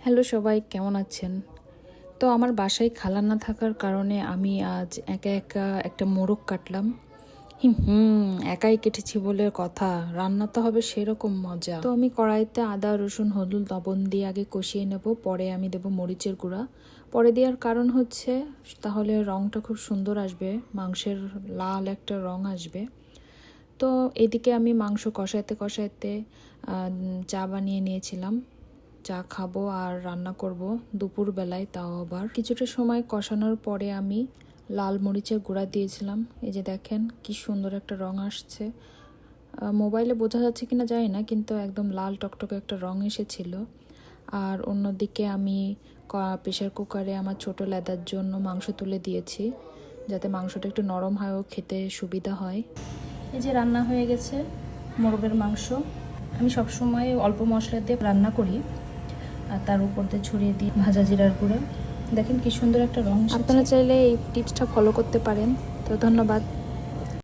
Hello সবাই, কেমন আছেন? তো আমার বাসায় খালা না থাকার কারণে আমি আজ একা একা একটা মোরগ কাটলাম। একাই কেটেছি বলে কথা, রান্না তো হবে সেরকম মজা। তো আমি কড়াইতে আদা রসুন হলুদ লবণ দিয়ে আগে কষিয়ে নেব, পরে আমি দেব মরিচের গুঁড়া। পরে দেওয়ার কারণ হচ্ছে তাহলে রঙটা খুব সুন্দর আসবে, মাংসের লাল একটা রং আসবে। তো এদিকে আমি মাংস কষাইতে কষাইতে চা বানিয়ে নিয়েছিলাম। চা খাবো আর রান্না করব দুপুরবেলায়, তাও আবার কিছুটা সময় কষানোর পরে আমি লাল মরিচের গুঁড়া দিয়েছিলাম। এই যে দেখেন কি সুন্দর একটা রং আসছে, মোবাইলে বোঝা যাচ্ছে কিনা জানি না, কিন্তু একদম লাল টকটকে একটা রং এসেছিল। আর অন্যদিকে আমি প্রেশার কুকারে আমার ছোট লেদার জন্য মাংস তুলে দিয়েছি, যাতে মাংসটা একটু নরম হয় ও খেতে সুবিধা হয়। এই যে রান্না হয়ে গেছে মোরগের মাংস। আমি সবসময় অল্প মশলা দিয়ে রান্না করি, আর তার উপর দিয়ে ছড়িয়ে দিই ভাজা জিরার গুঁড়ো। দেখেন কি সুন্দর একটা রং। আপনারা চাইলে এই টিপসটা ফলো করতে পারেন। তো ধন্যবাদ।